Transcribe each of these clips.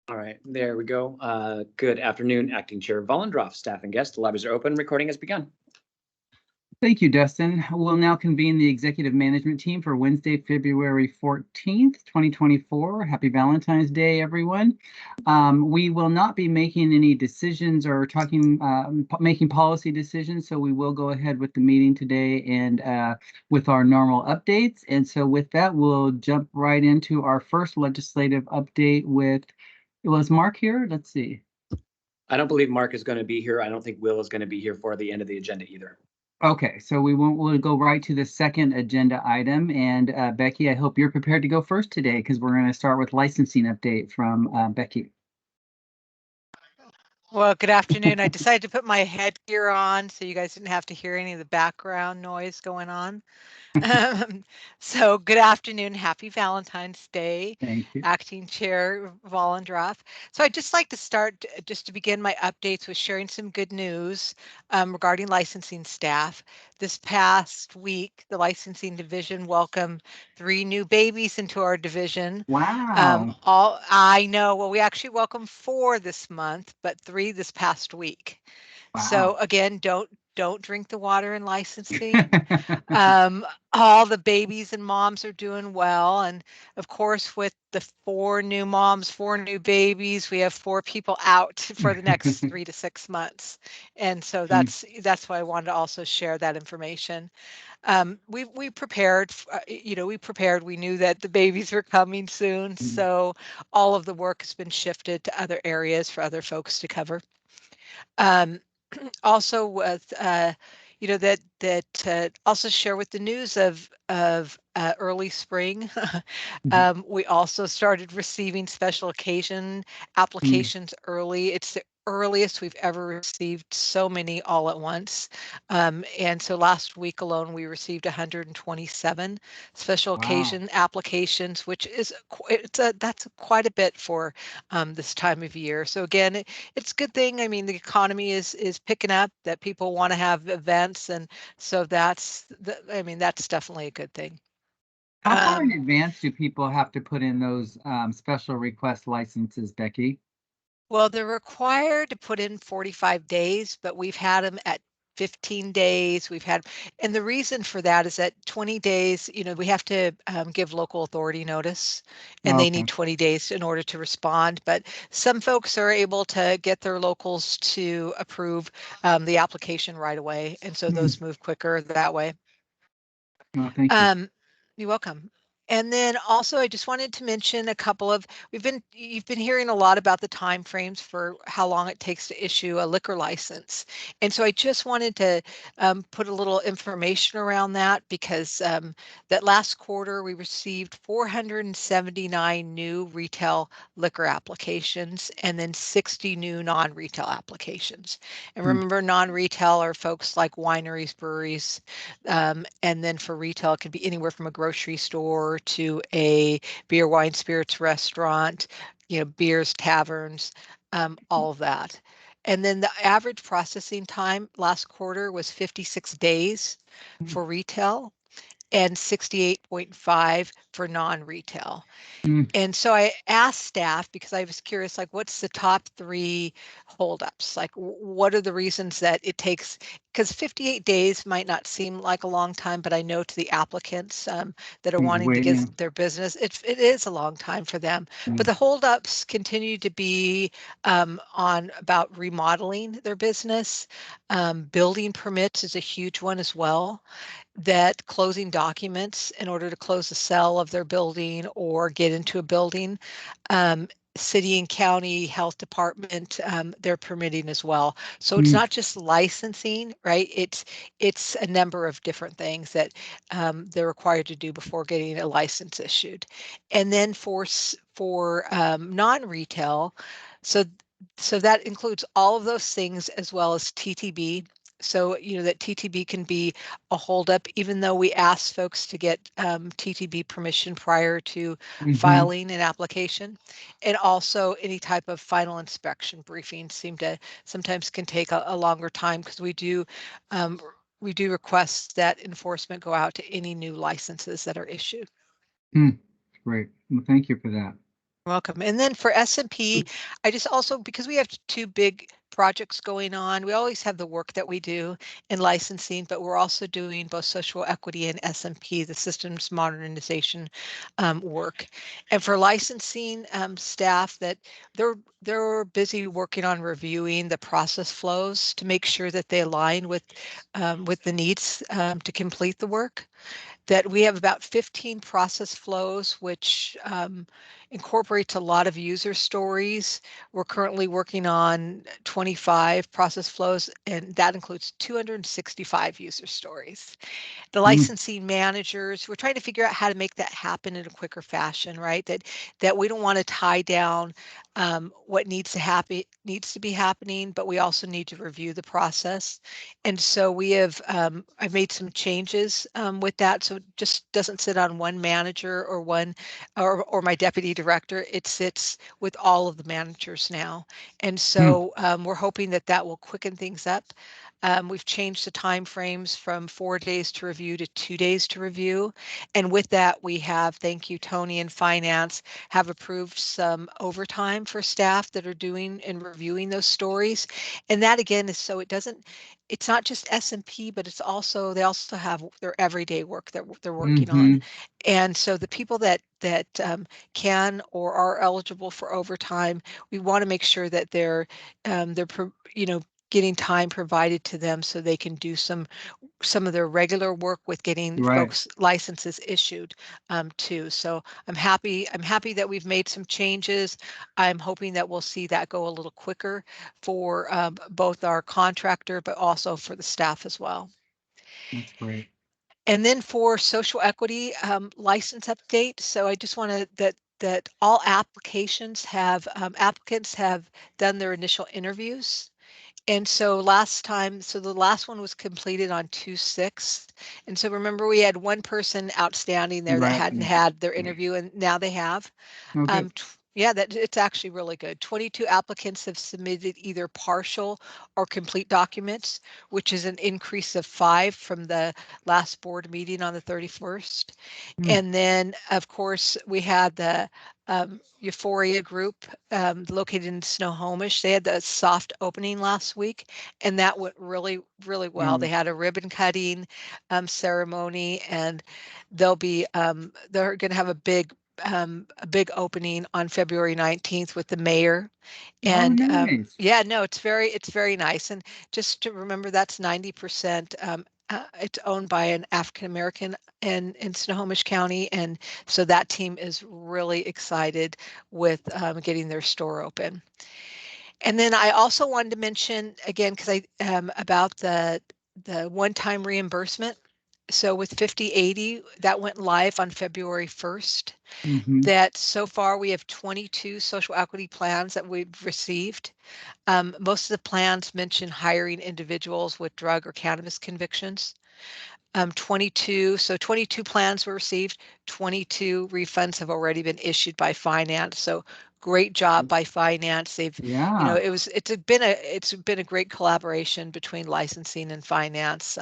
All right, there we go. Good afternoon, Acting Chair Vollendroff, staff and guests. The libraries are open. Recording has begun. Thank you, Dustin. We'll now convene the executive management team for Wednesday, February 14th, 2024. Happy Valentine's Day, everyone. We will not be making any decisions or making policy decisions, so we will go ahead with the meeting today and with our normal updates. And so with that, we'll jump right into our first legislative update was Mark here? Let's see. I don't believe Mark is going to be here. I don't think Will is going to be here for the end of the agenda either. Okay, so we'll go right to the second agenda item. And Becky, I hope you're prepared to go first today because we're going to start with licensing update from Becky. Well, good afternoon. I decided to put my headgear on so you guys didn't have to hear any of the background noise going on. So good afternoon. Happy Valentine's Day. Thank you. Acting Chair Vollendroff. So I'd just like to start just to begin my updates with sharing some good news regarding licensing staff. This past week, the licensing division welcomed 3 new babies into our division. Wow. I know. Well, we actually welcomed 4 this month, but 3 this past week. Wow. So again, don't drink the water in licensing. All the babies and moms are doing well. And of course, with the 4 new moms, 4 new babies, we have 4 people out for the next 3 to 6 months. And so that's why I wanted to also share that information. We prepared, we knew that the babies were coming soon. So all of the work has been shifted to other areas for other folks to cover. Also with also share with the news of early spring. We also started receiving special occasion applications early. It's the earliest we've ever received so many all at once. And so last week alone, we received 127 special occasion applications, which is that's quite a bit for this time of year. So again, it's a good thing. I mean, the economy is picking up, that people want to have events, and so that's definitely a good thing. How far in advance do people have to put in those special request licenses, Becky? Well, they're required to put in 45 days, but we've had them at 15 days. And the reason for that is that 20 days, we have to give local authority notice, and they need 20 days in order to respond. But some folks are able to get their locals to approve the application right away. And so those move quicker that way. Oh, thank you. You're welcome. And then also, I just wanted to mention a couple of, you've been hearing a lot about the timeframes for how long it takes to issue a liquor license. And so I just wanted to put a little information around that, because that last quarter we received 479 new retail liquor applications and then 60 new non-retail applications. And remember, non-retail are folks like wineries, breweries, and then for retail, it could be anywhere from a grocery store to a beer, wine, spirits restaurant, beers, taverns, all of that. And then the average processing time last quarter was 56 days for retail and 68.5 for non-retail. And so I asked staff, because I was curious, like, what's the top 3 holdups? Like, what are the reasons that it takes? Because 58 days might not seem like a long time, but I know to the applicants that are wanting to get their business, it is a long time for them. But the holdups continue to be on about remodeling their business. Building permits is a huge one as well. That closing documents in order to close the sale of their building or get into a building. City and county health department, they're permitting as well. So it's not just licensing, right? It's a number of different things that they're required to do before getting a license issued. And then for non-retail, so that includes all of those things as well as TTB. So, that TTB can be a holdup, even though we ask folks to get TTB permission prior to filing an application. And also any type of final inspection briefings sometimes can take a longer time, because we do request that enforcement go out to any new licenses that are issued. Great. Well, thank you for that. Welcome. And then for S&P, I just also, because we have two big projects going on, we always have the work that we do in licensing, but we're also doing both social equity and S&P, the systems modernization work. And for licensing staff, that they're busy working on reviewing the process flows to make sure that they align with the needs to complete the work. That we have about 15 process flows, which incorporates a lot of user stories. We're currently working on 25 process flows, and that includes 265 user stories. The licensing managers, we're trying to figure out how to make that happen in a quicker fashion, right? That we don't want to tie down what needs to be happening, but we also need to review the process. And so we have I've made some changes with that, so it just doesn't sit on one manager or one or my deputy director. It sits with all of the managers now, and so we're hoping that that will quicken things up. We've changed the time frames from 4 days to review to 2 days to review. And with that, we have, thank you, Tony and Finance, have approved some overtime for staff that are doing and reviewing those stories. And that again is so it's not just S&P, but it's also, they also have their everyday work that they're working on. And so the people that can or are eligible for overtime, we want to make sure that getting time provided to them so they can do some of their regular work with getting folks licenses issued too. So I'm happy that we've made some changes. I'm hoping that we'll see that go a little quicker for both our contractor, but also for the staff as well. That's great. And then for social equity license update. So I just want to that all applicants have done their initial interviews. And so the last one was completed on 2/6. And so remember, we had one person outstanding there that hadn't had their interview, and now they have. Okay. Yeah, that it's actually really good. 22 applicants have submitted either partial or complete documents, which is an increase of 5 from the last board meeting on the 31st. And then, of course, we had the Euphoria group located in Snohomish. They had the soft opening last week, and that went really, really well. They had a ribbon cutting ceremony, and they're going to have a big opening on February 19th with the mayor. And nice. yeah, no, it's very nice. And just to remember, that's 90%. It's owned by an African American in Snohomish County, and so that team is really excited with getting their store open. And then I also wanted to mention again, because about the one-time reimbursement. So with 5080, that went live on February 1st. That so far we have 22 social equity plans that we've received. Most of the plans mention hiring individuals with drug or cannabis convictions. 22 plans were received. 22 refunds have already been issued by finance. So great job by finance. They've, it's been a great collaboration between licensing and finance.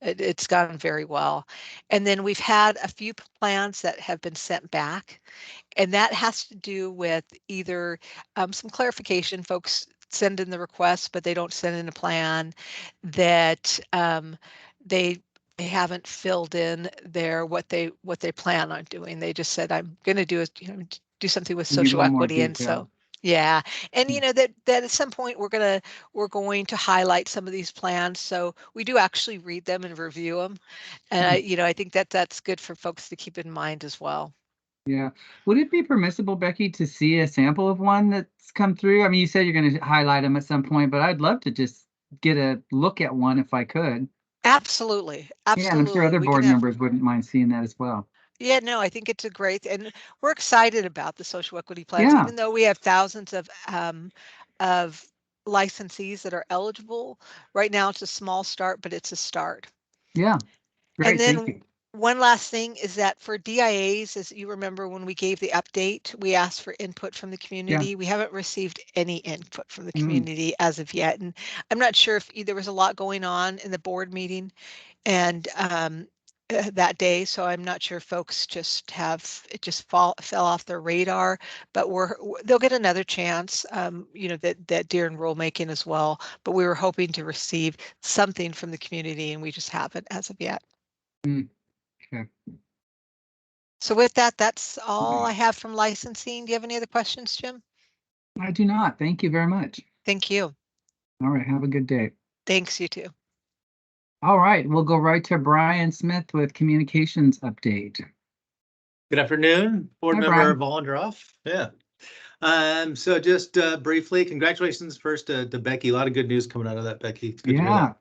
It's gone very well. And then we've had a few plans that have been sent back, and that has to do with either some clarification. Folks send in the request, but they don't send in a plan, that they haven't filled in what they plan on doing. They just said, I'm going to do something with social equity. And so, yeah. And that at some point we're going to highlight some of these plans. So we do actually read them and review them. And I think that's good for folks to keep in mind as well. Yeah. Would it be permissible, Becky, to see a sample of one that's come through? I mean, you said you're going to highlight them at some point, but I'd love to just get a look at one if I could. Absolutely. Yeah, and I'm sure other board members wouldn't mind seeing that as well. Yeah, no, I think it's a great, and we're excited about the social equity plans, even though we have thousands of licensees that are eligible. Right now, it's a small start, but it's a start. Yeah, And great. then Thank you. one last thing is that for DIAs, as you remember when we gave the update, we asked for input from the community. We haven't received any input from the community as of yet. And I'm not sure if there was a lot going on in the board meeting, and that day, so I'm not sure folks just have it just fell off their radar, but they'll get another chance, that during rulemaking as well. But we were hoping to receive something from the community, and we just haven't as of yet. Okay. So with that, that's all I have from licensing. Do you have any other questions, Jim? I do not. Thank you very much. Thank you. All right. Have a good day. Thanks, you too. All right. We'll go right to Brian Smith with communications update. Good afternoon, Board Hi, Member Brian. Volendroff. Yeah. So just briefly, congratulations first to Becky. A lot of good news coming out of that, Becky. It's good to hear that.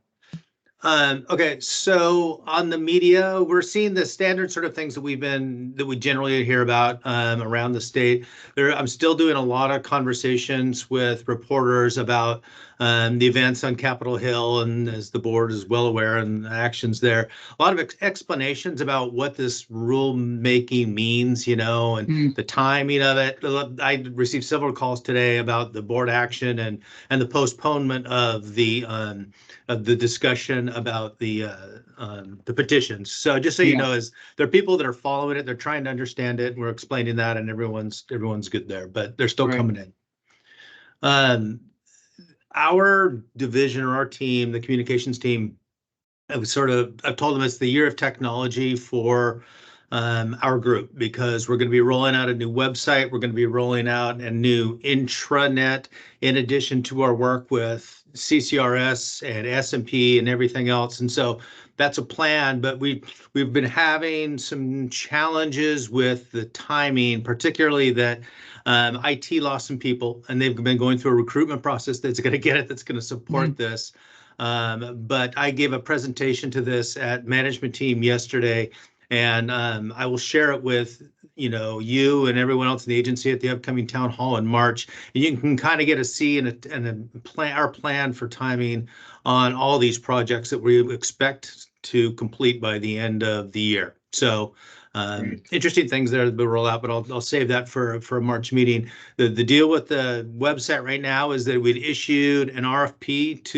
Okay, so on the media, we're seeing the standard sort of things that we generally hear about around the state. I'm still doing a lot of conversations with reporters about the events on Capitol Hill, and as the board is well aware, and the actions there. A lot of explanations about what this rulemaking means, and the timing of it. I received several calls today about the board action and the postponement of the discussion about the petitions. So just so you know, there are people that are following it, they're trying to understand it, and we're explaining that, and everyone's good there, but they're still coming in. Our division or our team, the communications team, I've told them it's the year of technology for our group, because we're going to be rolling out a new website. We're going to be rolling out a new intranet, in addition to our work with CCRS and S&P and everything else. And so that's a plan, but we've been having some challenges with the timing, particularly that IT lost some people, and they've been going through a recruitment process that's going to support this. But I gave a presentation to this at management team yesterday, and I will share it with you and everyone else in the agency at the upcoming town hall in March. And you can kind of get a see and a plan, our plan for timing on all these projects that we expect to complete by the end of the year. So interesting things there to roll out, but I'll save that for a March meeting. The deal with the website right now is that we'd issued an RFP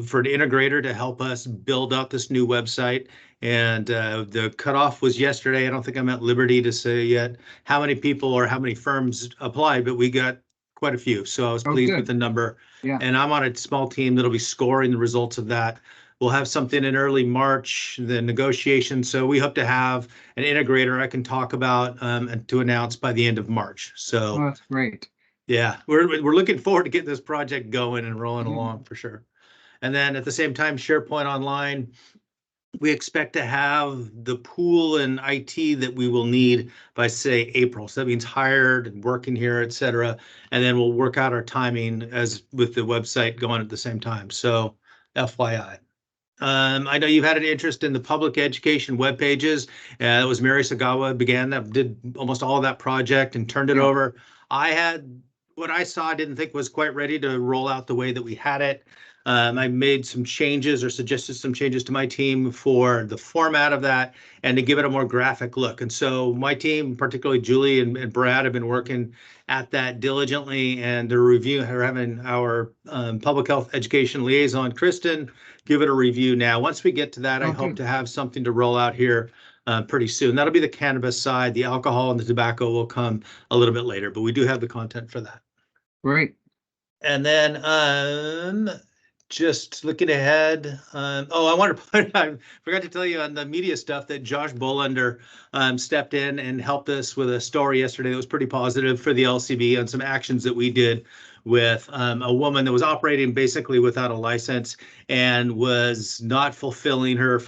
for an integrator to help us build out this new website. And the cutoff was yesterday. I don't think I'm at liberty to say yet how many people or how many firms applied, but we got quite a few. So I was pleased with the number. Yeah. And I'm on a small team that'll be scoring the results of that. We'll have something in early March, the negotiation. So we hope to have an integrator I can talk about and to announce by the end of March. So that's great. Yeah, we're looking forward to getting this project going and rolling along for sure. And then at the same time, SharePoint Online, we expect to have the pool and IT that we will need by, say, April. So that means hired and working here, et cetera. And then we'll work out our timing as with the website going at the same time. So FYI. I know you've had an interest in the public education web pages. It was Mary Sagawa did almost all of that project and turned it over. What I saw, I didn't think was quite ready to roll out the way that we had it. I made some changes or suggested some changes to my team for the format of that and to give it a more graphic look. And so my team, particularly Julie and Brad, have been working at that diligently, and they're having our public health education liaison, Kristen, give it a review now. Once we get to that, I hope to have something to roll out here pretty soon. That'll be the cannabis side. The alcohol and the tobacco will come a little bit later, but we do have the content for that. Great. And then just looking ahead, I want to point out, I forgot to tell you on the media stuff that Josh Bolender stepped in and helped us with a story yesterday that was pretty positive for the LCB on some actions that we did with a woman that was operating basically without a license and was not fulfilling her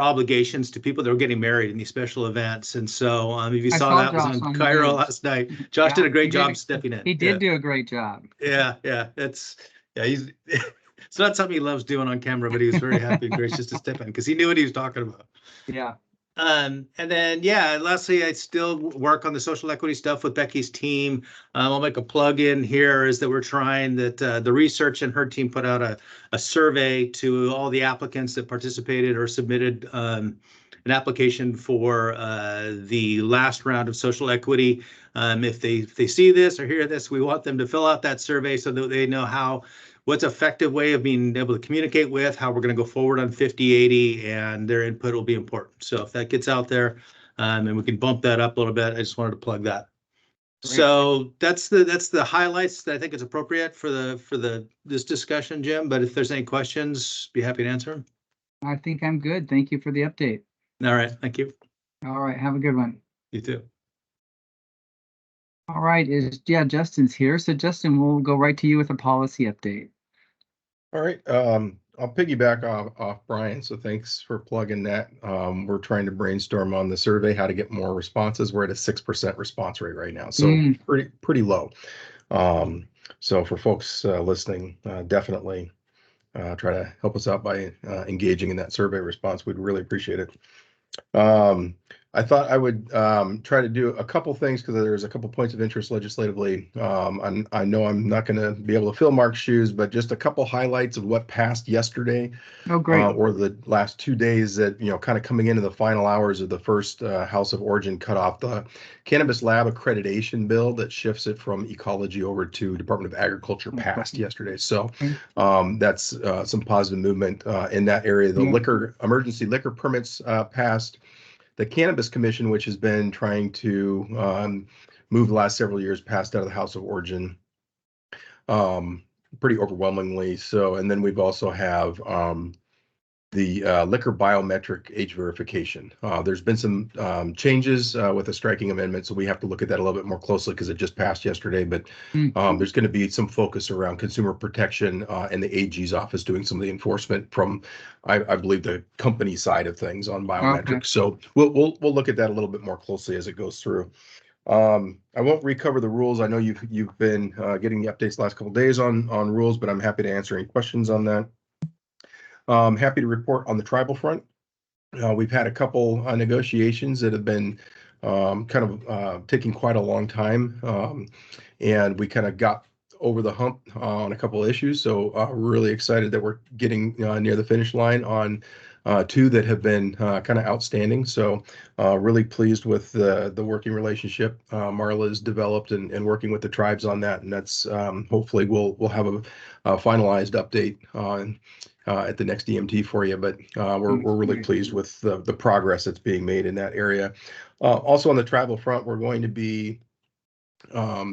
obligations to people that were getting married in these special events. And so if you saw that, was on Cairo last night. Josh did a great job stepping in. He did do a great job. Yeah. He's it's not something he loves doing on camera, but he was very happy and gracious to step in because he knew what he was talking about. Yeah. And then, lastly, I still work on the social equity stuff with Becky's team. I'll make a plug in here is that we're trying that the research and her team put out a survey to all the applicants that participated or submitted an application for the last round of social equity. If they see this or hear this, we want them to fill out that survey so that they know what's effective way of being able to communicate with, how we're going to go forward on 5080, and their input will be important. So if that gets out there, and we can bump that up a little bit, I just wanted to plug that. Great. So that's the highlights that I think is appropriate for this discussion, Jim. But if there's any questions, be happy to answer them. I think I'm good. Thank you for the update. All right, thank you. All right, have a good one. You too. All right, Justin's here. So Justin, we'll go right to you with a policy update. All right, I'll piggyback off Brian. So thanks for plugging that. We're trying to brainstorm on the survey how to get more responses. We're at a 6% response rate right now, so pretty low. So for folks listening, definitely try to help us out by engaging in that survey response. We'd really appreciate it. I thought I would try to do a couple things because there's a couple points of interest legislatively. I know I'm not going to be able to fill Mark's shoes, but just a couple highlights of what passed yesterday. Oh, great. Or the last 2 days that, kind of coming into the final hours of the first House of Origin cutoff, the Cannabis Lab accreditation bill that shifts it from ecology over to Department of Agriculture passed yesterday. So that's some positive movement in that area. The emergency liquor permits passed. The Cannabis Commission, which has been trying to move the last several years, passed out of the House of Origin pretty overwhelmingly. So, and then we've also have the liquor biometric age verification. There's been some changes with the striking amendment, so we have to look at that a little bit more closely because it just passed yesterday. But there's going to be some focus around consumer protection and the AG's office doing some of the enforcement from, I believe, the company side of things on biometrics. Okay. So we'll look at that a little bit more closely as it goes through. I won't recover the rules. I know you've been getting the updates the last couple of days on rules, but I'm happy to answer any questions on that. Happy to report on the tribal front. We've had a couple negotiations that have been kind of taking quite a long time, and we kind of got over the hump on a couple of issues. So we're really excited that we're getting near the finish line on two that have been kind of outstanding. So really pleased with the working relationship Marla's developed and working with the tribes on that. And that's hopefully we'll have a finalized update on at the next EMT for you, but we're really pleased with the progress that's being made in that area. Also on the tribal front, we're going to be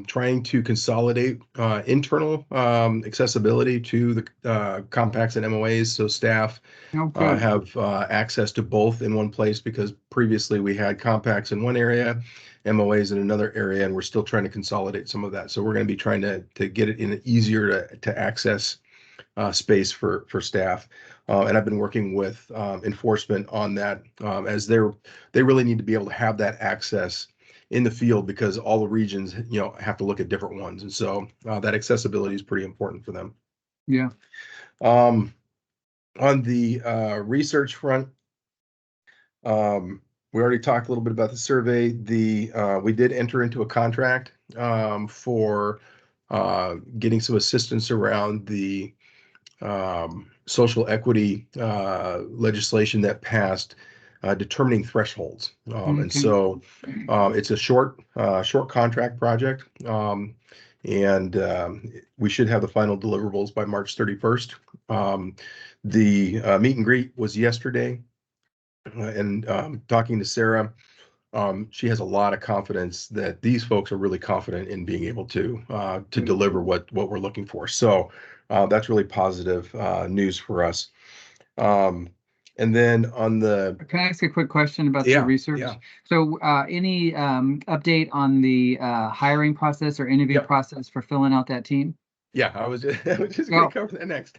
trying to consolidate internal accessibility to the compacts and MOAs, so staff have access to both in one place, because previously we had compacts in one area, MOAs in another area, and we're still trying to consolidate some of that. So we're going to be trying to get it in an easier to access space for staff, and I've been working with enforcement on that, as they really need to be able to have that access in the field, because all the regions have to look at different ones, and so that accessibility is pretty important for them. Yeah. On the research front, we already talked a little bit about the survey. We did enter into a contract for getting some assistance around the social equity legislation that passed, determining thresholds, and so it's a short contract project, and we should have the final deliverables by March 31st. The meet and greet was yesterday, and talking to Sarah, she has a lot of confidence that these folks are really confident in being able to deliver what we're looking for. So that's really positive news for us. And then on the... Can I ask a quick question about the research? Yeah. So any update on the hiring process or interview process for filling out that team? Yeah, I was just going to cover that next.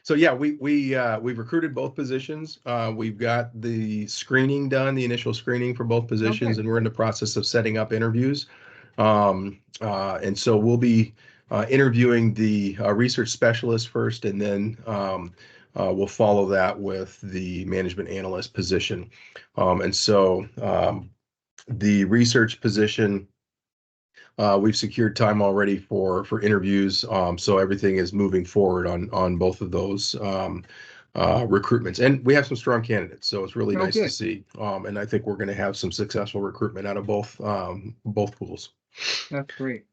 So yeah, we've recruited both positions. We've got the screening done, the initial screening for both positions, and we're in the process of setting up interviews. And so we'll be interviewing the research specialist first, and then we'll follow that with the management analyst position. And so the research position, we've secured time already for interviews, so everything is moving forward on both of those recruitments, and we have some strong candidates, so it's really nice to see. And I think we're going to have some successful recruitment out of both pools. That's great.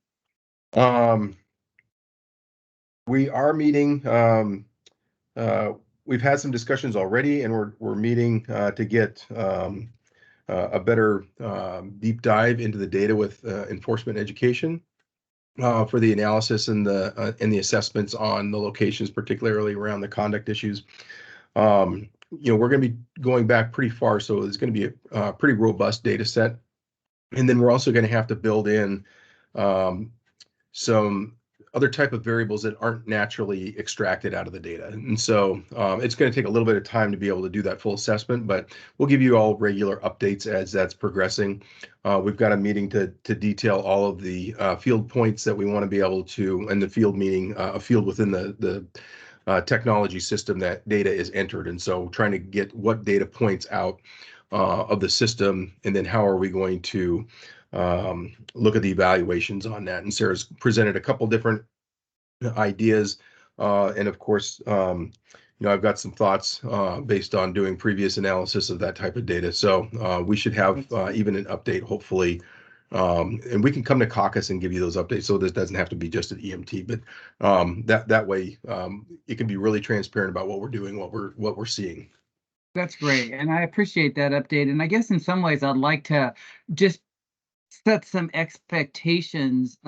We are meeting. We've had some discussions already, and we're meeting to get a better deep dive into the data with enforcement education for the analysis and the assessments on the locations, particularly around the conduct issues. We're going to be going back pretty far, so it's going to be a pretty robust data set. And then we're also going to have to build in some other type of variables that aren't naturally extracted out of the data. And so it's going to take a little bit of time to be able to do that full assessment, but we'll give you all regular updates as that's progressing. We've got a meeting to detail all of the field points that we want to be able to, and the field meaning a field within the technology system that data is entered. And so trying to get what data points out of the system, and then how are we going to look at the evaluations on that. And Sarah's presented a couple different ideas. And of course, I've got some thoughts based on doing previous analysis of that type of data. So we should have even an update, hopefully. And we can come to caucus and give you those updates. So this doesn't have to be just an EMT, but that way it can be really transparent about what we're doing, what we're seeing. That's great. And I appreciate that update. And I guess in some ways I'd like to just set some expectations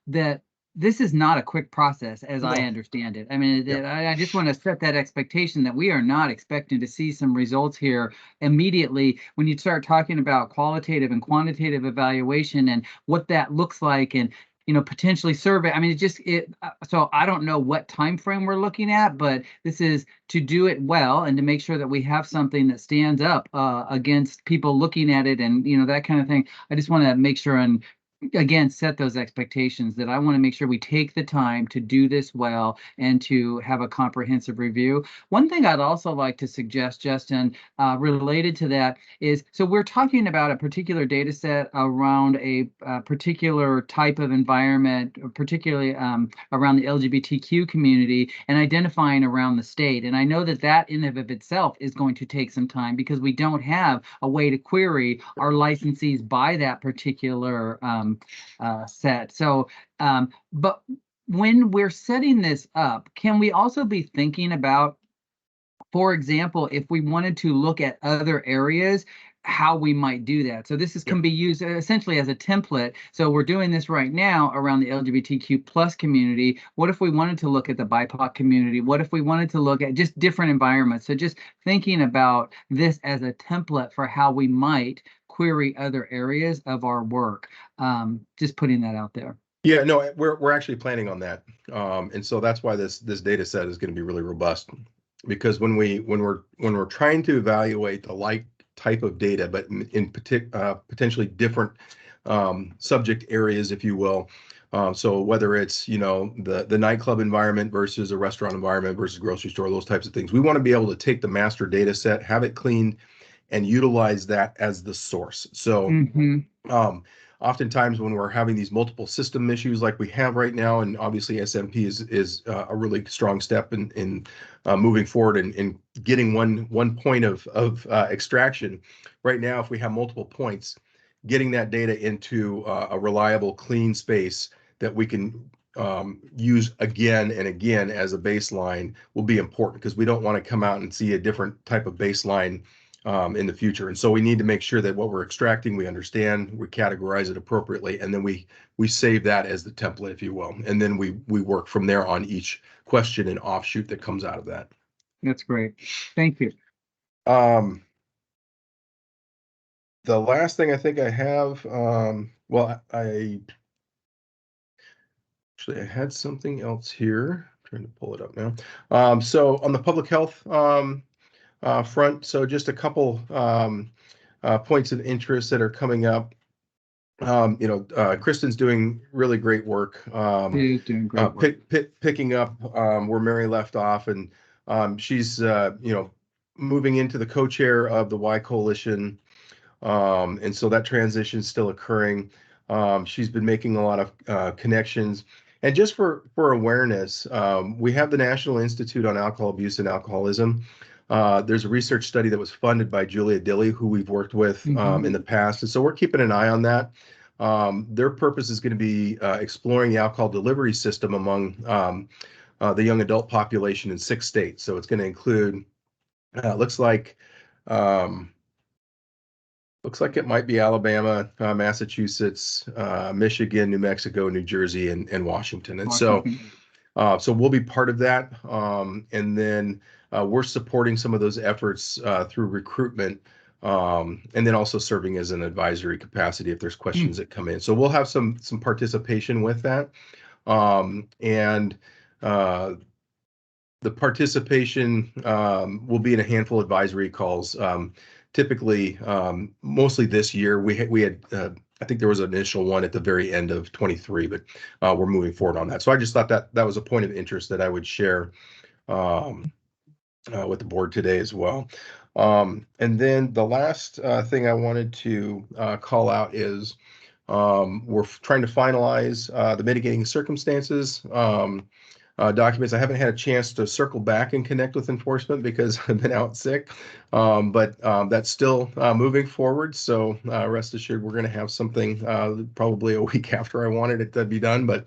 that this is not a quick process, as I understand it. I mean, I just want to set that expectation that we are not expecting to see some results here immediately when you start talking about qualitative and quantitative evaluation and what that looks like, and potentially survey. I mean, so I don't know what time frame we're looking at, but this is to do it well and to make sure that we have something that stands up against people looking at it, and that kind of thing. I just want to make sure and again set those expectations that I want to make sure we take the time to do this well and to have a comprehensive review. One thing I'd also like to suggest, Justin, related to that is, so we're talking about a particular data set around a particular type of environment, particularly around the LGBTQ community, and identifying around the state. And I know that in and of itself is going to take some time, because we don't have a way to query our licensees by that particular set. So, but when we're setting this up, can we also be thinking about, for example, if we wanted to look at other areas, how we might do that? So this can be used essentially as a template. So we're doing this right now around the LGBTQ plus community. What if we wanted to look at the BIPOC community? What if we wanted to look at just different environments? So just thinking about this as a template for how we might query other areas of our work. Just putting that out there. Yeah, no, we're actually planning on that, and so that's why this data set is going to be really robust, because when we're trying to evaluate the like type of data, but in potentially different subject areas, if you will. So whether it's the nightclub environment versus a restaurant environment versus grocery store, those types of things, we want to be able to take the master data set, have it cleaned, and utilize that as the source. So oftentimes when we're having these multiple system issues like we have right now, and obviously SMP is a really strong step in moving forward and getting one point of extraction. Right now, if we have multiple points, getting that data into a reliable, clean space that we can use again and again as a baseline will be important, because we don't want to come out and see a different type of baseline in the future. And so we need to make sure that what we're extracting, we understand, we categorize it appropriately, and then we save that as the template, if you will. And then we work from there on each question and offshoot that comes out of that. That's great. Thank you. The last thing I think I have, well, I had something else here. I'm trying to pull it up now. So on the public health front, so just a couple points of interest that are coming up. Kristen's doing really great work. She's doing great work. Picking up where Mary left off, and she's moving into the co-chair of the Y Coalition, and so that transition is still occurring. She's been making a lot of connections. And just for awareness, we have the National Institute on Alcohol Abuse and Alcoholism. There's a research study that was funded by Julia Dilley, who we've worked with in the past. And so we're keeping an eye on that. Their purpose is going to be exploring the alcohol delivery system among the young adult population in 6 states. So it's going to include, looks like it might be Alabama, Massachusetts, Michigan, New Mexico, New Jersey, and Washington. And so we'll be part of that. And then we're supporting some of those efforts through recruitment, and then also serving as an advisory capacity if there's questions that come in. So we'll have some participation with that. And the participation will be in a handful of advisory calls. Typically, mostly this year, we had I think there was an initial one at the very end of 23, but we're moving forward on that. So I just thought that was a point of interest that I would share with the board today as well. And then the last thing I wanted to call out is we're trying to finalize the mitigating circumstances documents. I haven't had a chance to circle back and connect with enforcement because I've been out sick, but that's still moving forward. So rest assured, we're going to have something probably a week after I wanted it to be done. But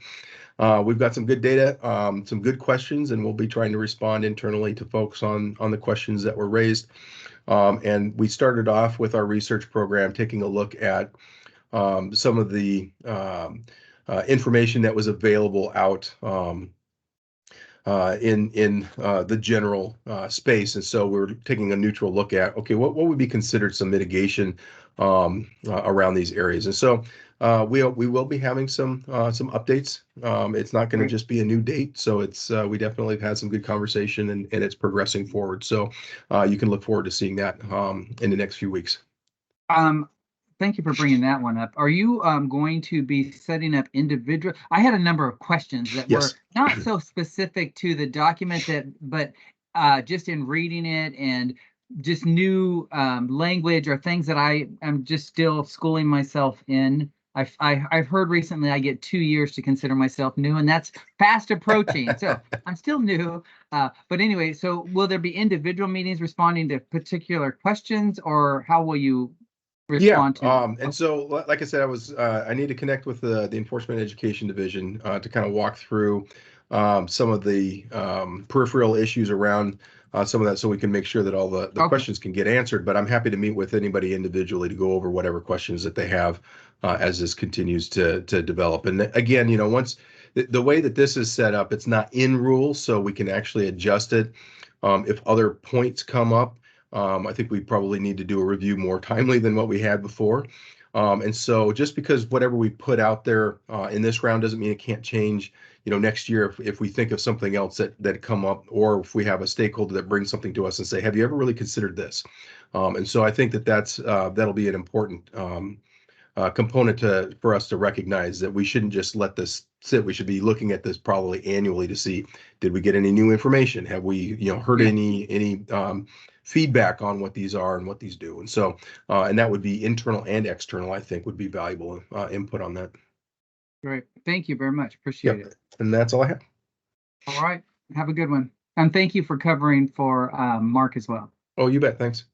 we've got some good data, some good questions, and we'll be trying to respond internally to folks on the questions that were raised. And we started off with our research program, taking a look at some of the information that was available out in the general space. And so we're taking a neutral look at, okay, what would be considered some mitigation around these areas. And so we will be having some updates. It's not going to just be a new date. So it's we definitely have had some good conversation, and it's progressing forward. So you can look forward to seeing that in the next few weeks. Thank you for bringing that one up. Are you going to be setting up individual? I had a number of questions that were not so specific to the document but just in reading it and just new language or things that I am just still schooling myself in. I've heard recently I get 2 years to consider myself new, and that's fast approaching. So I'm still new. But anyway, so will there be individual meetings responding to particular questions, or how will you respond to and so like I said, I need to connect with the Enforcement Education Division to kind of walk through some of the peripheral issues around some of that, so we can make sure that all the questions can get answered. But I'm happy to meet with anybody individually to go over whatever questions that they have as this continues to develop. And again, once the way that this is set up, it's not in rule, so we can actually adjust it if other points come up. I think we probably need to do a review more timely than what we had before. And so just because whatever we put out there in this round doesn't mean it can't change, next year if we think of something else that come up, or if we have a stakeholder that brings something to us and say, have you ever really considered this? And so I think that'll be an important component for us to recognize that we shouldn't just let this sit. We should be looking at this probably annually to see, did we get any new information? Have we, heard any feedback on what these are and what these do? And so, and that would be internal and external, I think would be valuable input on that. Great. Thank you very much. Appreciate it. And that's all I have. All right. Have a good one. And thank you for covering for Mark as well. Oh, you bet. Thanks.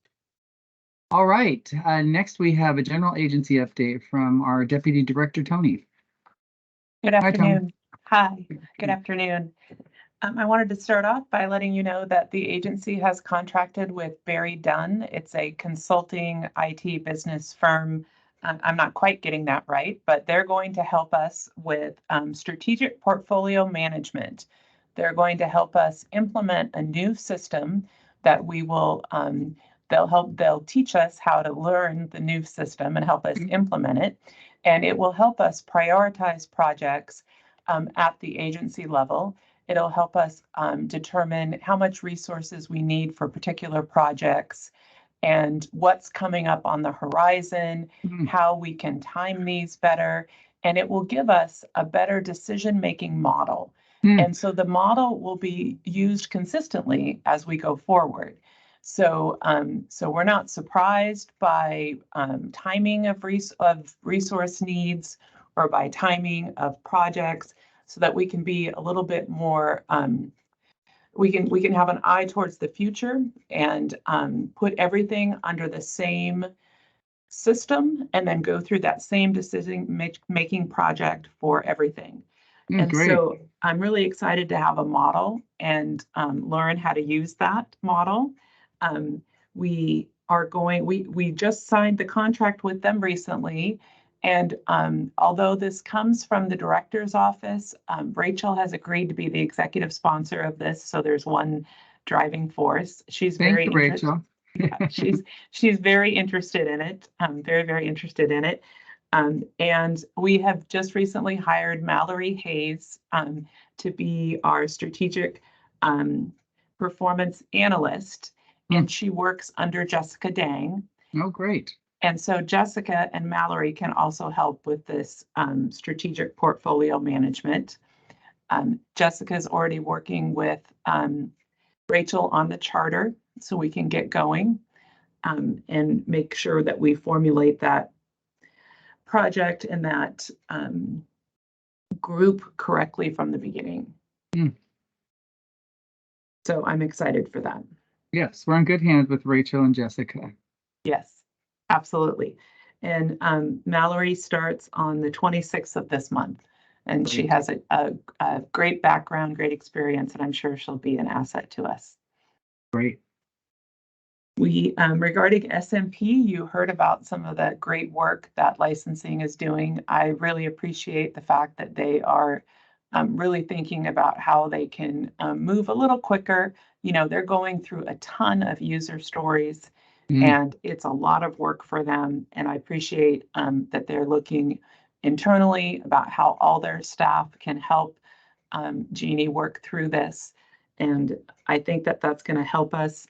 All right. Next, we have a general agency update from our Deputy Director, Tony. Good afternoon. Hi, good afternoon. I wanted to start off by letting you know that the agency has contracted with Barry Dunn. It's a consulting IT business firm. I'm not quite getting that right, but they're going to help us with strategic portfolio management. They're going to help us implement a new system that we will they'll teach us how to learn the new system and help us implement it. And it will help us prioritize projects at the agency level. It'll help us determine how much resources we need for particular projects and what's coming up on the horizon, how we can time these better, and it will give us a better decision-making model. And so the model will be used consistently as we go forward. So, so we're not surprised by timing of resource needs or by timing of projects, so that we can be a little bit more, we can have an eye towards the future and put everything under the same system and then go through that same decision making project for everything. And Great. so I'm really excited to have a model and learn how to use that model. We just signed the contract with them recently. And although this comes from the director's office, Rachel has agreed to be the executive sponsor of this. So there's one driving force. She's Thank very you, Rachel. Yeah, she's very interested in it. Very interested in it. And we have just recently hired Mallory Hayes to be our strategic performance analyst, and she works under Jessica Dang. Oh, great. And so Jessica and Mallory can also help with this strategic portfolio management. Jessica's already working with Rachel on the charter, so we can get going and make sure that we formulate that project and that group correctly from the beginning. So I'm excited for that. Yes, we're in good hands with Rachel and Jessica. Yes, absolutely. And Mallory starts on the 26th of this month, and she has a great background, great experience, and I'm sure she'll be an asset to us. Great. We, regarding SMP, you heard about some of the great work that licensing is doing. I really appreciate the fact that they are really thinking about how they can move a little quicker. You know, they're going through a ton of user stories and it's a lot of work for them. And I appreciate that they're looking internally about how all their staff can help Jeannie work through this. And I think that that's going to help us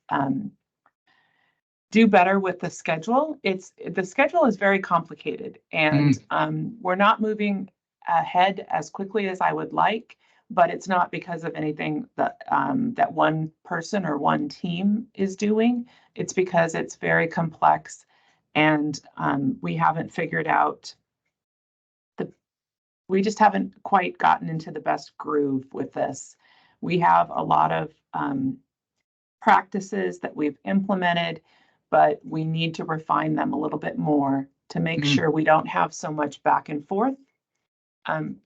do better with the schedule. The schedule is very complicated, and we're not moving ahead as quickly as I would like, but it's not because of anything that that one person or one team is doing. It's because it's very complex, and we haven't figured out we just haven't quite gotten into the best groove with this. We have a lot of practices that we've implemented, but we need to refine them a little bit more to make sure we don't have so much back and forth.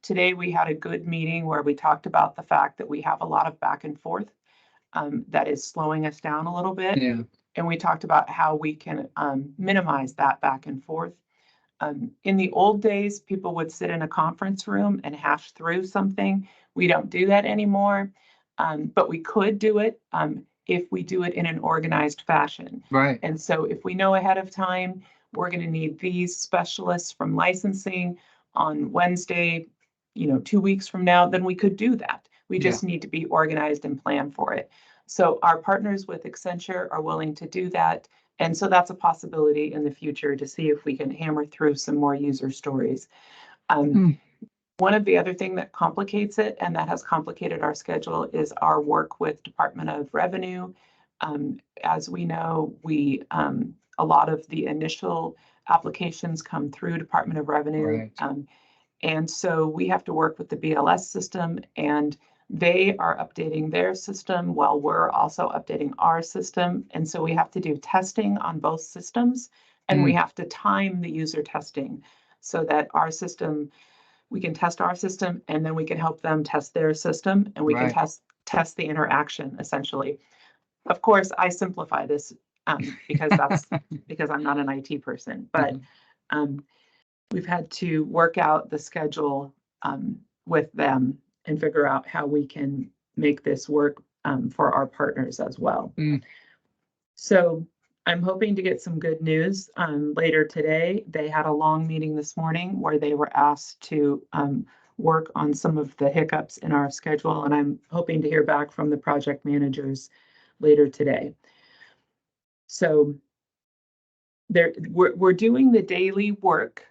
Today we had a good meeting where we talked about the fact that we have a lot of back and forth that is slowing us down a little bit. Yeah. And we talked about how we can minimize that back and forth. In the old days, people would sit in a conference room and hash through something. We don't do that anymore, but we could do it if we do it in an organized fashion. Right. And so if we know ahead of time, we're going to need these specialists from licensing on Wednesday, 2 weeks from now, then we could do that. We just need to be organized and plan for it. So our partners with Accenture are willing to do that. And so that's a possibility in the future to see if we can hammer through some more user stories. One of the other things that complicates it and that has complicated our schedule is our work with Department of Revenue. As we know, a lot of the initial applications come through Department of Revenue. Right. And so we have to work with the BLS system, and they are updating their system while we're also updating our system. And so we have to do testing on both systems, and we have to time the user testing so that we can test our system, and then we can help them test their system, and we can test the interaction essentially. Of course, I simplify this because I'm not an IT person, but we've had to work out the schedule with them and figure out how we can make this work for our partners as well. So I'm hoping to get some good news later today. They had a long meeting this morning where they were asked to work on some of the hiccups in our schedule, and I'm hoping to hear back from the project managers later today. So we're doing the daily work.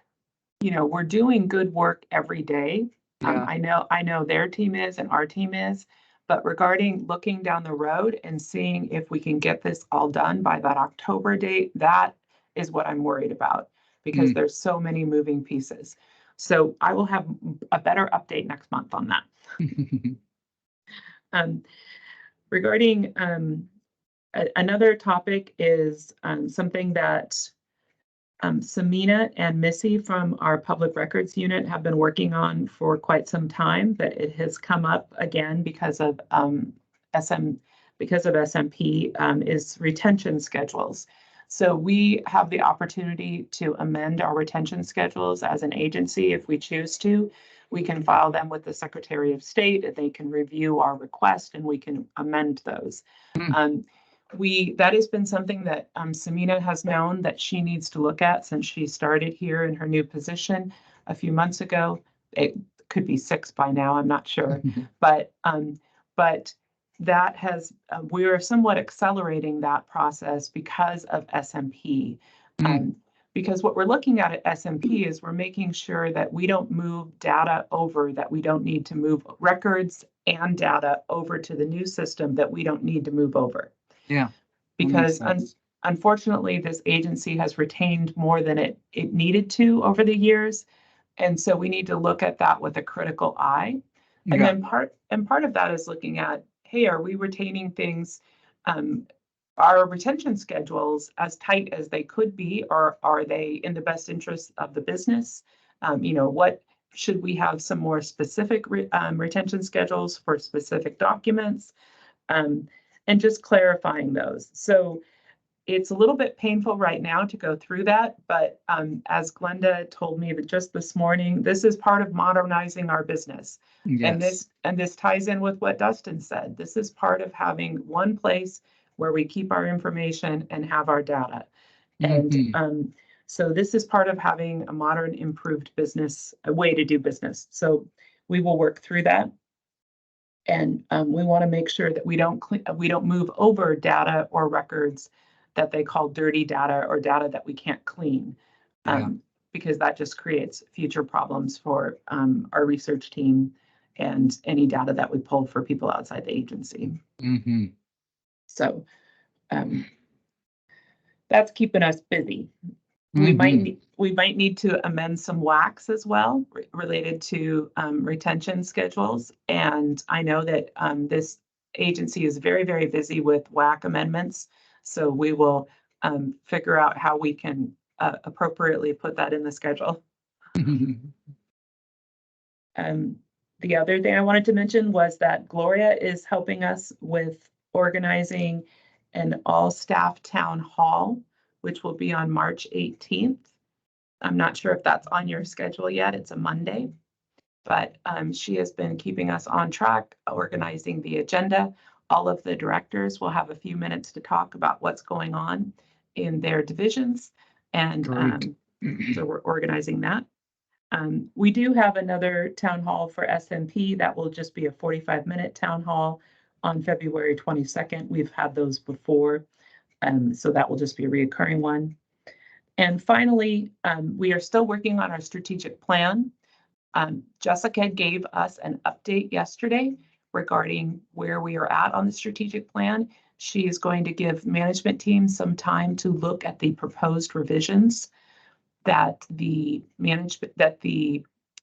We're doing good work every day. I know their team is and our team is, but regarding looking down the road and seeing if we can get this all done by that October date, that is what I'm worried about because there's so many moving pieces. So I will have a better update next month on that. Regarding another topic is something that Samina and Missy from our public records unit have been working on for quite some time, but it has come up again because of SMP, is retention schedules. So we have the opportunity to amend our retention schedules as an agency if we choose to. We can file them with the Secretary of State, and they can review our request, and we can amend those. That has been something that Samina has known that she needs to look at since she started here in her new position a few months ago. It could be 6 by now, I'm not sure. But that has, we are somewhat accelerating that process because of SMP. Because what we're looking at SMP is we're making sure that we don't move data over, that we don't need to move records and data over to the new system that we don't need to move over. Yeah. Because unfortunately, this agency has retained more than it needed to over the years. And so we need to look at that with a critical eye. And then part of that is looking at, hey, are we retaining things, our retention schedules as tight as they could be, or are they in the best interest of the business? What should we have some more specific retention schedules for specific documents? And just clarifying those. So it's a little bit painful right now to go through that, but as Glenda told me that just this morning, this is part of modernizing our business. Yes. And this ties in with what Dustin said. This is part of having one place where we keep our information and have our data. And so this is part of having a modern, improved business, a way to do business. So we will work through that. And we want to make sure that we don't move over data or records that they call dirty data or data that we can't clean, because that just creates future problems for our research team and any data that we pull for people outside the agency. So that's keeping us busy. We might need to amend some WACs as well related to retention schedules. And I know that this agency is very, very busy with WAC amendments. So we will figure out how we can appropriately put that in the schedule. The other thing I wanted to mention was that Gloria is helping us with organizing an all-staff town hall, which will be on March 18th. I'm not sure if that's on your schedule yet. It's a Monday, but she has been keeping us on track, organizing the agenda. All of the directors will have a few minutes to talk about what's going on in their divisions. And so we're organizing that. We do have another town hall for SMP that will just be a 45-minute town hall on February 22nd. We've had those before, so that will just be a reoccurring one. And finally, we are still working on our strategic plan. Jessica gave us an update yesterday regarding where we are at on the strategic plan. She is going to give management team some time to look at the proposed revisions that the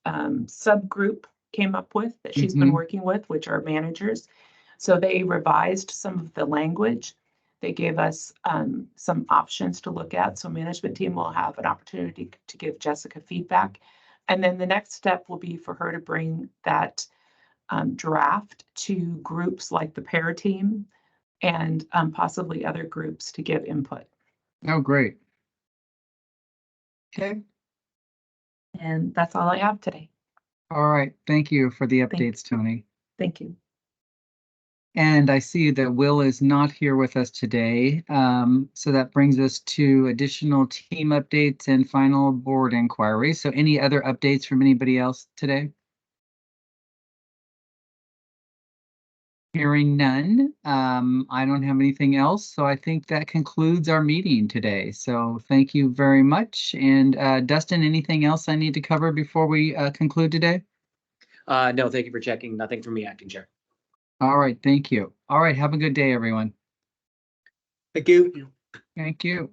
subgroup came up with, that she's been working with, which are managers. So they revised some of the language. They gave us some options to look at. So management team will have an opportunity to give Jessica feedback. And then the next step will be for her to bring that draft to groups like the PAIR team and possibly other groups to give input. Oh, great. Okay. And that's all I have today. All right. Thank you for the updates, Tony. Thank you. And I see that Will is not here with us today. So that brings us to additional team updates and final board inquiry. So any other updates from anybody else today? Hearing none, I don't have anything else. So I think that concludes our meeting today. So thank you very much. And Dustin, anything else I need to cover before we conclude today? No, thank you for checking. Nothing from me, Acting Chair. All right, thank you. All right, have a good day, everyone. Thank you. Thank you.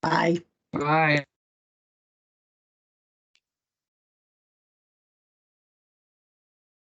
Bye. Bye.